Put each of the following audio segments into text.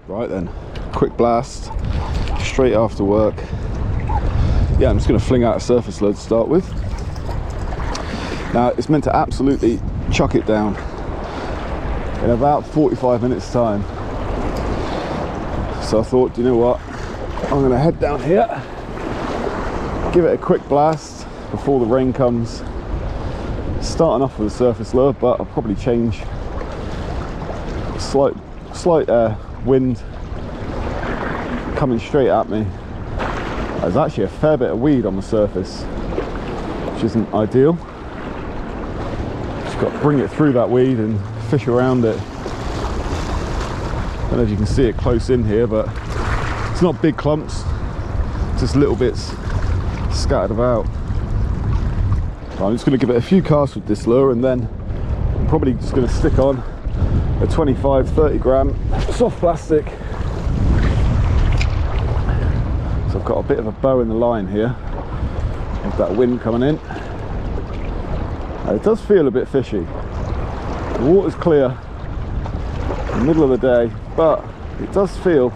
Right then, quick blast, straight after work. Yeah, I'm just going to fling out a surface lure to start with. Now, it's meant to absolutely chuck it down in about 45 minutes time. So I thought, you know what, I'm going to head down here, give it a quick blast before the rain comes. Starting off with a surface lure, but I'll probably change. Slight wind coming straight at me. There's actually a fair bit of weed on the surface, which isn't ideal. Just got to bring it through that weed and fish around it. I don't know if you can see it close in here, but it's not big clumps, just little bits scattered about. I'm just going to give it a few casts with this lure, and then I'm probably just going to stick on a 25-30 gram soft plastic. So I've got a bit of a bow in the line here with that wind coming in. It does feel a bit fishy. The water's clear in the middle of the day, but it does feel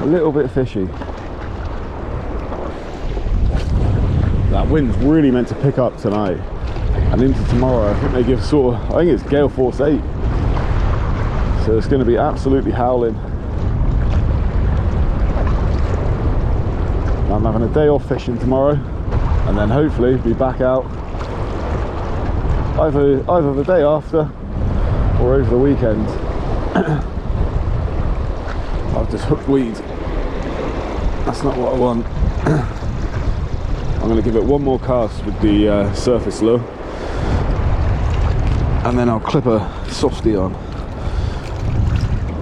a little bit fishy. That wind's really meant to pick up tonight and into tomorrow. I think they give I think it's gale force 8. So it's going to be absolutely howling. I'm having a day off fishing tomorrow, and then hopefully be back out either the day after or over the weekend. I've just hooked weed. That's not what I want. I'm going to give it one more cast with the surface lure, and then I'll clip a softie on.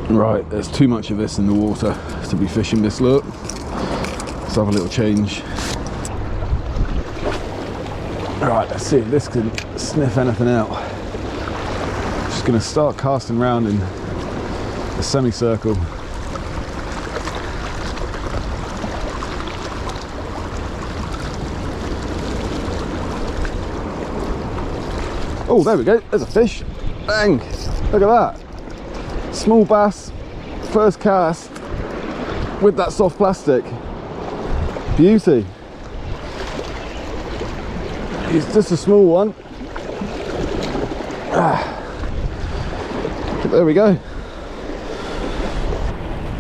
Right, there's too much of this in the water to be fishing this lure. Let's have a little change. Right, let's see if this can sniff anything out. Just going to start casting around in a semicircle. Oh, there we go, there's a fish. Bang, look at that. Small bass, first cast with that soft plastic. Beauty. It's just a small one. There we go.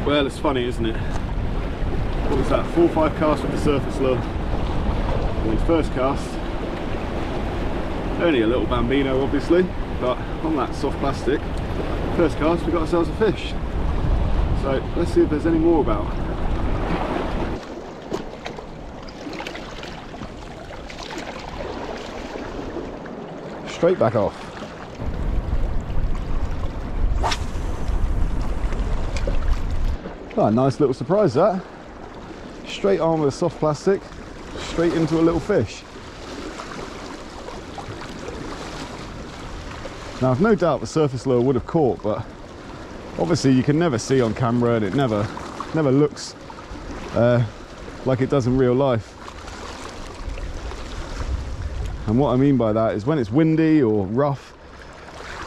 Well, it's funny, isn't it? What was that, 4 or 5 casts with the surface lure? And the first cast, only a little bambino obviously, but on that soft plastic, first cast we got ourselves a fish. So let's see if there's any more about. Straight back off. Oh, nice little surprise that. Straight on with a soft plastic, straight into a little fish. Now I've no doubt the surface lure would have caught, but obviously you can never see on camera, and it never looks like it does in real life. And what I mean by that is when it's windy or rough,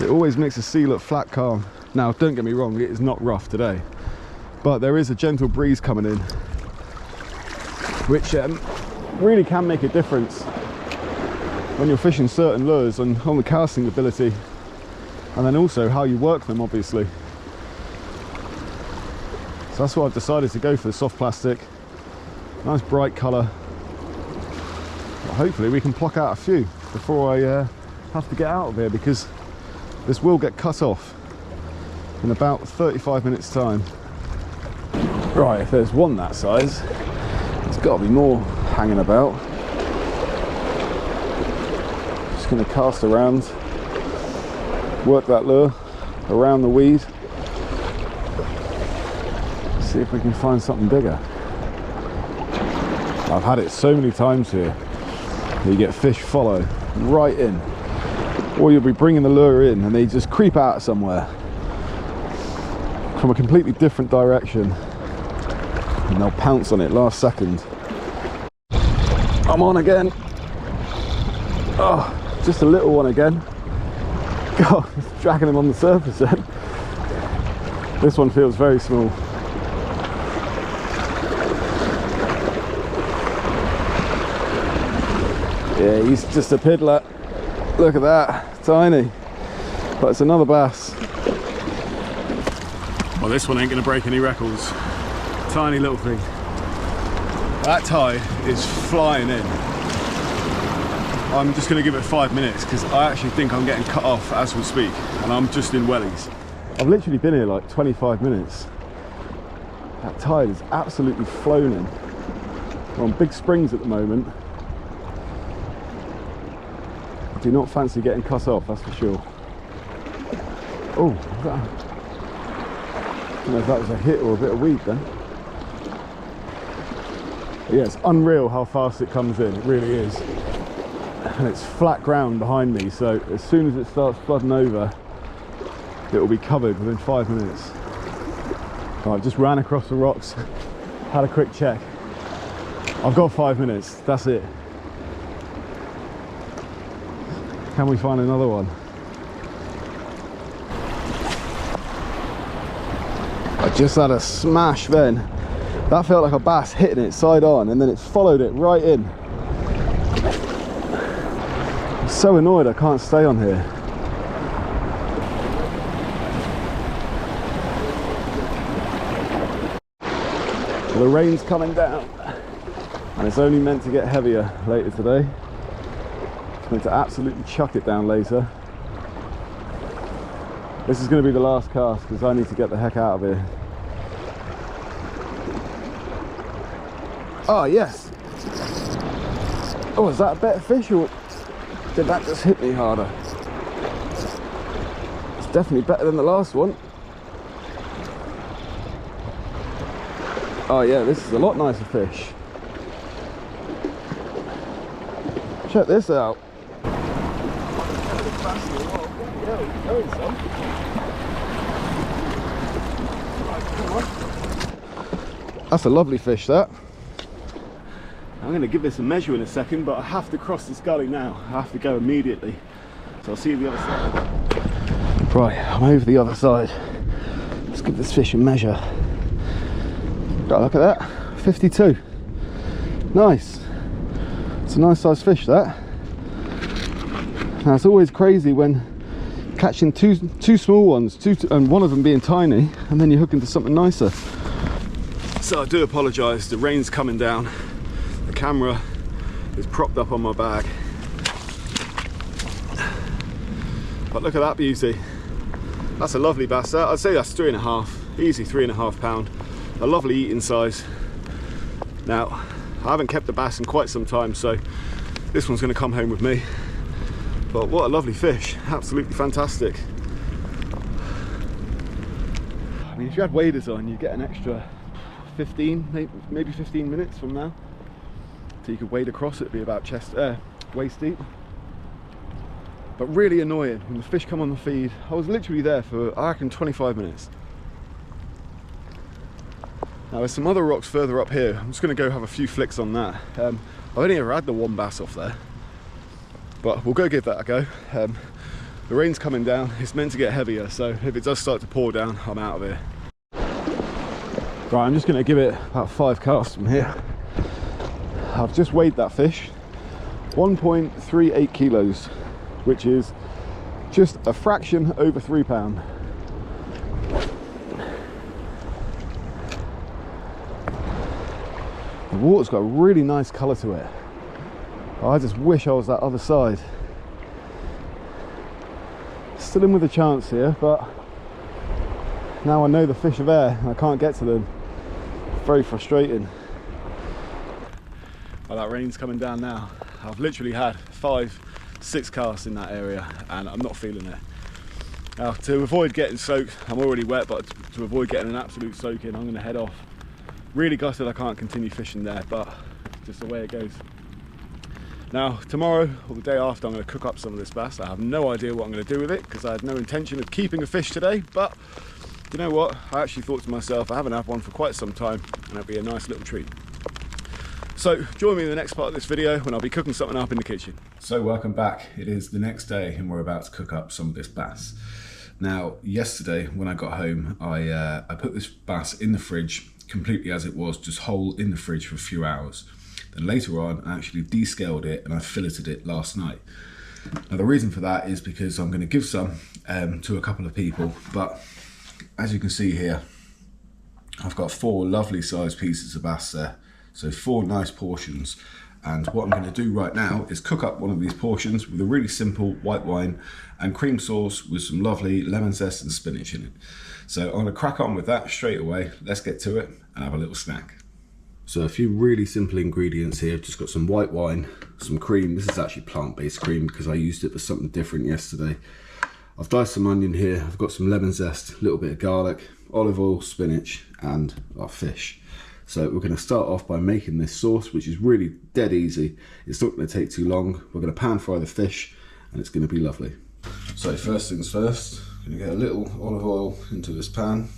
it always makes the sea look flat calm. Now don't get me wrong, it is not rough today, but there is a gentle breeze coming in, which really can make a difference when you're fishing certain lures on the casting ability, and then also how you work them obviously. So that's why I've decided to go for the soft plastic. Nice bright colour. Hopefully we can pluck out a few before I have to get out of here, because this will get cut off in about 35 minutes time. Right, if there's one that size, there's got to be more hanging about. Just going to cast around, work that lure around the weed, see if we can find something bigger. I've had it so many times here. You get fish follow right in, or you'll be bringing the lure in and they just creep out somewhere from a completely different direction, and they'll pounce on it last second. I'm on again. Oh, just a little one again. God, dragging him on the surface then. This one feels very small. Yeah, he's just a piddler. Look at that, tiny. But it's another bass. Well, this one ain't gonna break any records. Tiny little thing. That tide is flying in. I'm just gonna give it 5 minutes because I actually think I'm getting cut off as we speak, and I'm just in wellies. I've literally been here like 25 minutes. That tide is absolutely flown in. We're on big springs at the moment. I do not fancy getting cut off, that's for sure. Oh, I don't know if that was a hit or a bit of weed then. But yeah, it's unreal how fast it comes in, it really is. And it's flat ground behind me, so as soon as it starts flooding over, it will be covered within 5 minutes. I just ran across the rocks, had a quick check. I've got 5 minutes, that's it. Can we find another one? I just had a smash then. That felt like a bass hitting it side on, and then it followed it right in. I'm so annoyed I can't stay on here. Well, the rain's coming down, and it's only meant to get heavier later today. It's meant to absolutely chuck it down later. This is going to be the last cast because I need to get the heck out of here. Oh yes! Oh, is that a better fish or did that just hit me harder? It's definitely better than the last one. Oh yeah, this is a lot nicer fish. Check this out. That's a lovely fish, that. I'm going to give this a measure in a second, but I have to cross this gully now. I have to go immediately. So I'll see you the other side. Right, I'm over the other side. Let's give this fish a measure. Oh, look at that, 52. Nice. It's a nice sized fish, that. Now it's always crazy when catching two small ones, and one of them being tiny, and then you hook into something nicer. So I do apologise, the rain's coming down. The camera is propped up on my bag. But look at that beauty. That's a lovely bass. I'd say that's 3.5, easy 3.5 pound. A lovely eating size. Now, I haven't kept the bass in quite some time, so this one's going to come home with me. But what a lovely fish, absolutely fantastic. I mean, if you had waders on, you'd get an extra 15, maybe 15 minutes from now. So you could wade across, it'd be about waist deep. But really annoying when the fish come on the feed. I was literally there for, I reckon, 25 minutes. Now there's some other rocks further up here. I'm just going to go have a few flicks on that. I've only ever had the one bass off there, but we'll go give that a go. The rain's coming down, it's meant to get heavier, so if it does start to pour down, I'm out of here. Right, I'm just going to give it about 5 casts from here. I've just weighed that fish, 1.38 kilos, which is just a fraction over 3 pound. The water's got a really nice colour to it. I just wish I was that other side. Still in with a chance here, but now I know the fish are there and I can't get to them. Very frustrating. Well, that rain's coming down now. I've literally had 5-6 casts in that area and I'm not feeling it. Now, to avoid getting soaked, I'm already wet, but to avoid getting an absolute soaking, I'm going to head off. Really gutted I can't continue fishing there, but just the way it goes. Now, tomorrow or the day after, I'm going to cook up some of this bass. I have no idea what I'm going to do with it because I had no intention of keeping a fish today, but you know what? I actually thought to myself, I haven't had one for quite some time and it'll be a nice little treat. So join me in the next part of this video when I'll be cooking something up in the kitchen. So welcome back. It is the next day and we're about to cook up some of this bass. Now, yesterday when I got home, I put this bass in the fridge completely as it was, just whole in the fridge for a few hours. Then later on, I actually descaled it and I filleted it last night. Now the reason for that is because I'm going to give some to a couple of people, but as you can see here, I've got 4 lovely sized pieces of bass there, so 4 nice portions. And what I'm going to do right now is cook up one of these portions with a really simple white wine and cream sauce with some lovely lemon zest and spinach in it. So I'm going to crack on with that straight away. Let's get to it and have a little snack. So a few really simple ingredients here. I've just got some white wine, some cream. This is actually plant-based cream because I used it for something different yesterday. I've diced some onion here. I've got some lemon zest, a little bit of garlic, olive oil, spinach, and our fish. So we're going to start off by making this sauce, which is really dead easy. It's not going to take too long. We're going to pan fry the fish and it's going to be lovely. So first things first, I'm going to get a little olive oil into this pan.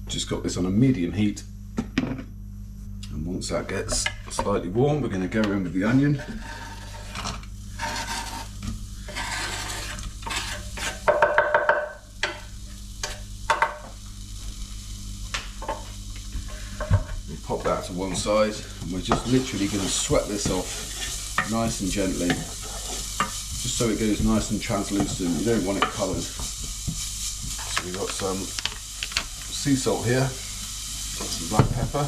Just got this on a medium heat. And once that gets slightly warm, we're going to go in with the onion. Pop that to one side, and we're just literally going to sweat this off nice and gently, just so it goes nice and translucent. You don't want it coloured. So we've got some sea salt here, some black pepper,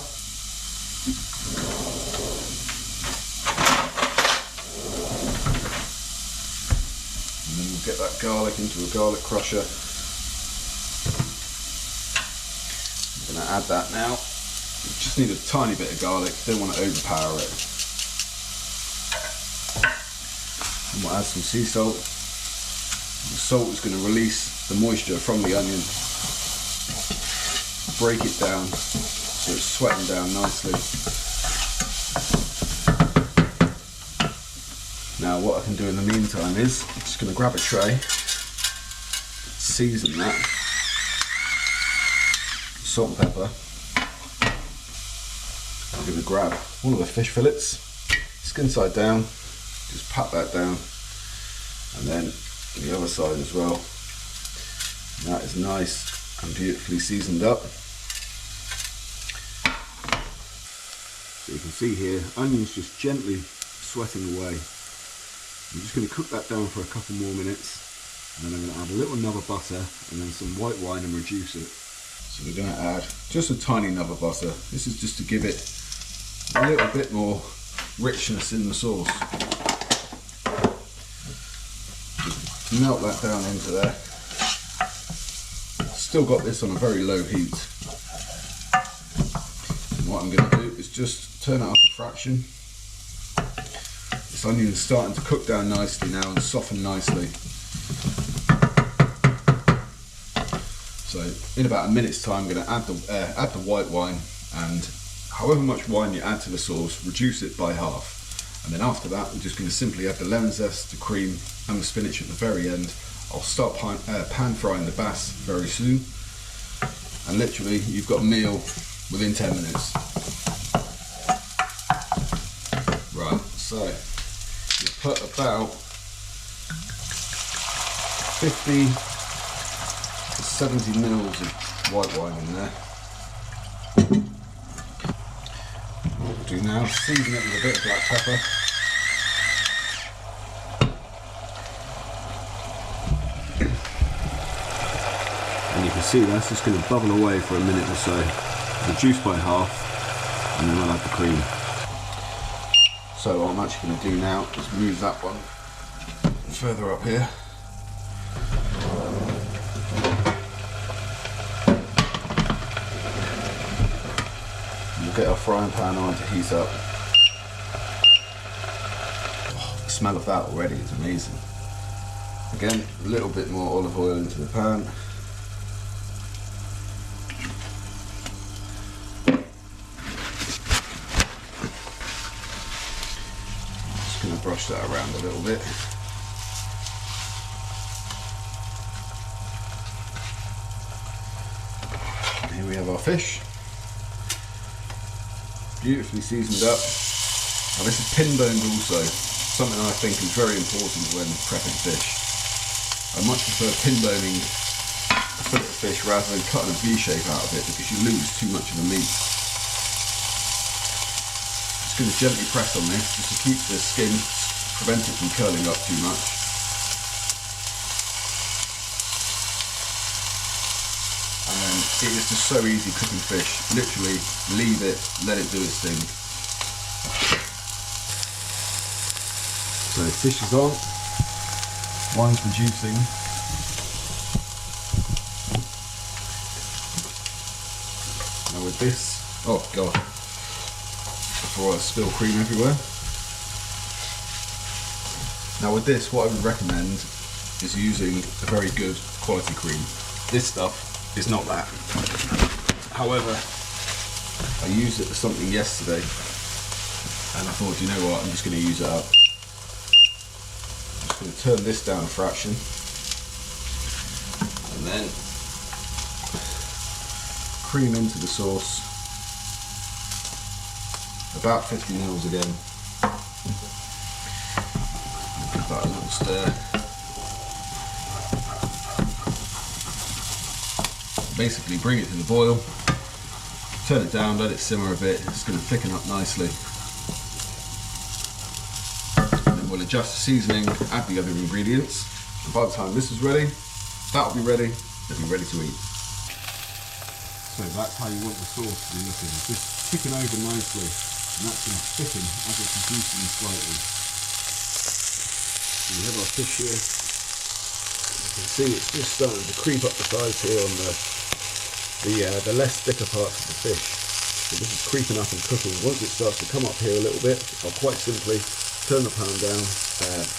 and then we'll get that garlic into a garlic crusher. I'm going to add that now. Just need a tiny bit of garlic, don't want to overpower it. And we'll add some sea salt. The salt is going to release the moisture from the onion, break it down so it's sweating down nicely. Now what I can do in the meantime is I'm just going to grab a tray, season that, salt and pepper. I'm going to grab one of the fish fillets, skin side down, just pat that down, and then the other side as well. And that is nice and beautifully seasoned up. So you can see here, onions just gently sweating away. I'm just going to cook that down for a couple more minutes, and then I'm going to add a little nub of butter and then some white wine and reduce it. So we're going to add just a tiny nub of butter. This is just to give it a little bit more richness in the sauce. Just melt that down into there. Still got this on a very low heat. And what I'm going to do is just turn it up a fraction. This onion is starting to cook down nicely now and soften nicely. So in about a minute's time, I'm going to add the white wine, and however much wine you add to the sauce, reduce it by half. And then after that, we're just going to simply add the lemon zest, the cream, and the spinach at the very end. I'll start pan frying the bass very soon. And literally, you've got a meal within 10 minutes. Right, so you put about 50 to 70 mils of white wine in there. What we'll do now is season it with a bit of black pepper. And you can see that's just going to bubble away for a minute or so. Reduce by half, and then I'll add the cream. So what I'm actually going to do now is move that one further up here. We'll get our frying pan on to heat up. Oh, the smell of that already is amazing. Again, a little bit more olive oil into the pan. Just going to brush that around a little bit. Here we have our fish. Beautifully seasoned up. Now this is pin boned also, something I think is very important when prepping fish. I much prefer pin boning a fillet of fish rather than cutting a V shape out of it, because you lose too much of the meat. Just going to gently press on this just to keep the skin, prevent it from curling up too much. And then it is just so easy cooking fish. Literally leave it, let it do its thing. So fish is on, wine's reducing. Now with this, oh god, before I spill cream everywhere. Now with this, what I would recommend is using a very good quality cream. This stuff is not that. However, I used it for something yesterday and I thought, you know what, I'm just going to use it up. I'm just going to turn this down a fraction and then cream into the sauce, about 50 mils again. Give that a little stir. Basically bring it to the boil, turn it down, let it simmer a bit, it's going to thicken up nicely. And then we'll adjust the seasoning, add the other ingredients, and by the time this is ready, that'll be ready, it'll be ready to eat. So that's how you want the sauce to be looking, just thicken over nicely, and that's going to thicken as it's reducing slightly. So we have our fish here, you can see it's just starting to creep up the sides here on the less thicker parts of the fish. So this is creeping up and cooking. Once it starts to come up here a little bit, I'll quite simply turn the pan down,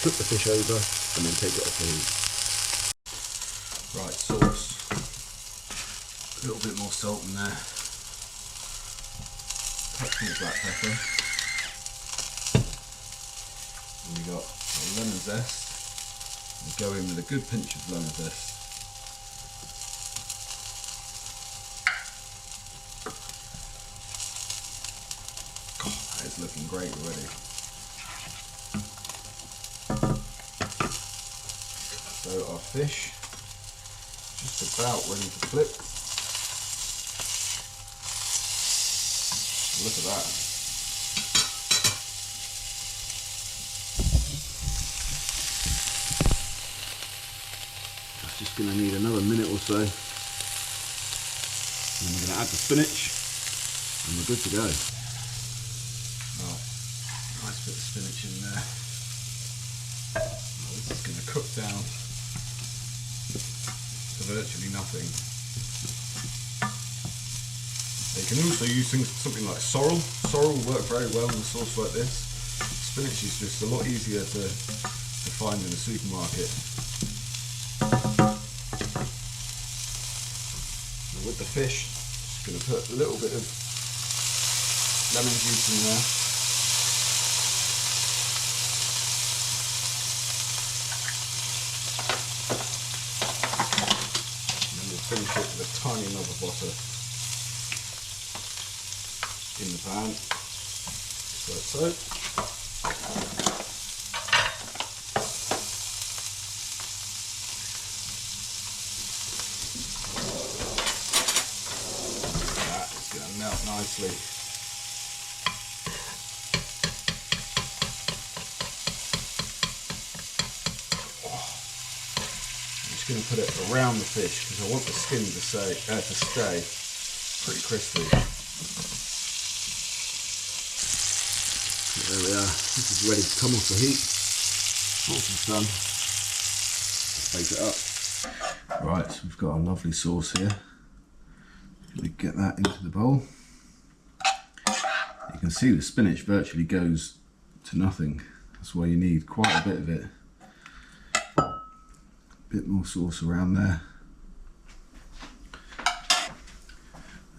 flip the fish over, and then take it off the heat. Right, sauce. A little bit more salt in there. Touch more black pepper. And we got lemon zest. We go in with a good pinch of lemon zest. It's looking great already. So our fish just about ready to flip. Look at that. That's just going to need another minute or so. And we're going to add the spinach and we're good to go. Nice bit of spinach in there. Now this is going to cook down to virtually nothing. You can also use something like sorrel. Sorrel will work very well in a sauce like this. Spinach is just a lot easier to find in the supermarket. Now with the fish, just going to put a little bit of lemon juice in there. Finish it with a tiny knob of butter in the pan, just like so. That is going to melt nicely. Going to put it around the fish because I want the skin to stay pretty crispy. There we are. This is ready to come off the heat. Once it's done, bake it up. Right, so we've got our lovely sauce here. We get that into the bowl. You can see the spinach virtually goes to nothing. That's why you need quite a bit of it. Bit more sauce around there,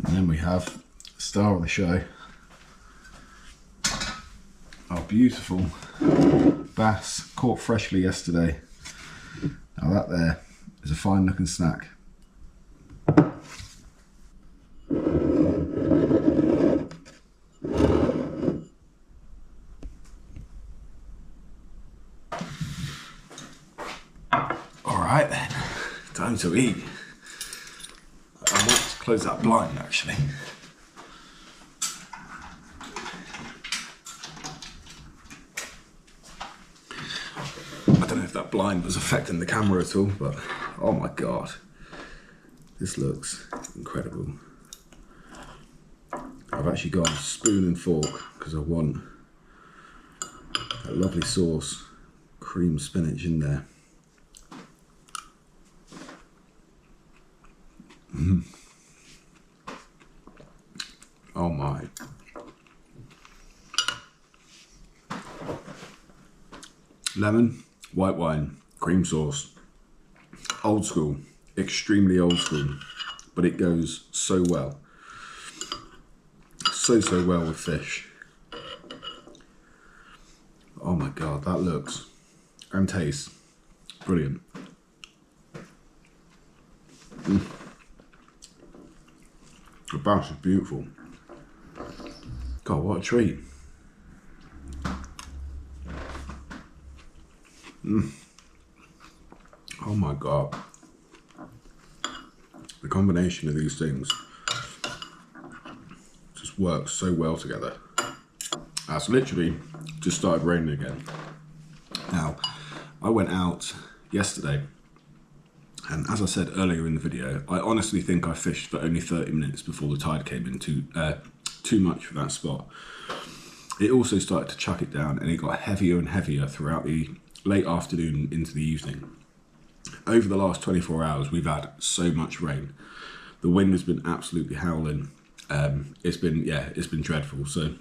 and then we have the star of the show, our beautiful bass caught freshly yesterday. Now that there is a fine looking snack. Alright, time to eat. I might close that blind actually. I don't know if that blind was affecting the camera at all, but oh my god, this looks incredible. I've actually got a spoon and fork because I want that lovely sauce, cream spinach in there. Oh my. Lemon, white wine, cream sauce. Old school, extremely old school, but it goes so well. So well with fish. Oh my god, that looks and tastes brilliant. The bass is beautiful. God, what a treat. Oh my god. The combination of these things just works so well together. It's literally just started raining again. Now, I went out yesterday, and as I said earlier in the video, I honestly think I fished for only 30 minutes before the tide came in, too much for that spot. It also started to chuck it down, and it got heavier and heavier throughout the late afternoon into the evening. Over the last 24 hours, we've had so much rain. The wind has been absolutely howling. It's been dreadful. So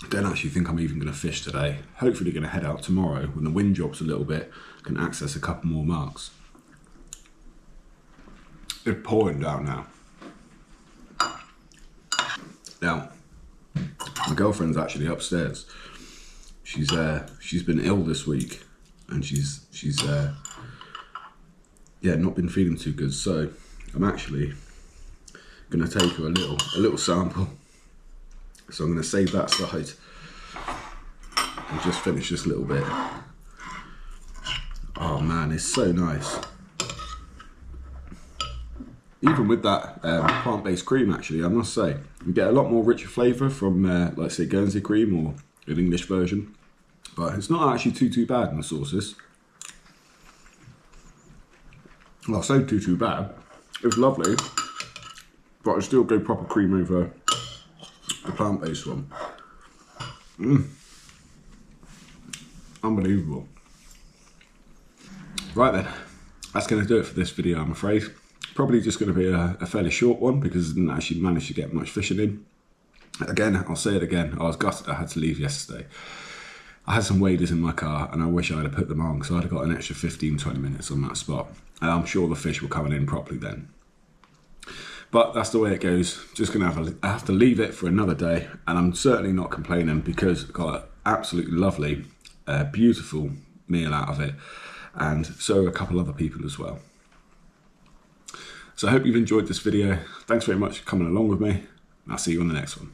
I don't actually think I'm even going to fish today. Hopefully going to head out tomorrow when the wind drops a little bit, can access a couple more marks. It's pouring down now. Now, my girlfriend's actually upstairs. She's been ill this week, and she's not been feeling too good. So I'm actually going to take her a little sample. So I'm going to save that side and just finish this little bit. Oh man, it's so nice. Even with that plant-based cream, actually, I must say, you get a lot more richer flavour from, like say, Guernsey cream or an English version. But it's not actually too bad in the sauces. Well, I say too bad. It's lovely, but I still go proper cream over the plant-based one. Unbelievable. Right then, that's going to do it for this video, I'm afraid. Probably just going to be a fairly short one because I didn't actually manage to get much fishing in. Again, I'll say it again, I was gutted I had to leave yesterday. I had some waders in my car and I wish I had put them on because I'd have got an extra 15-20 minutes on that spot. And I'm sure the fish were coming in properly then. But that's the way it goes. Just going to have to leave it for another day, and I'm certainly not complaining because I got an absolutely lovely, beautiful meal out of it, and so a couple other people as well. So I hope you've enjoyed this video. Thanks very much for coming along with me, and I'll see you on the next one.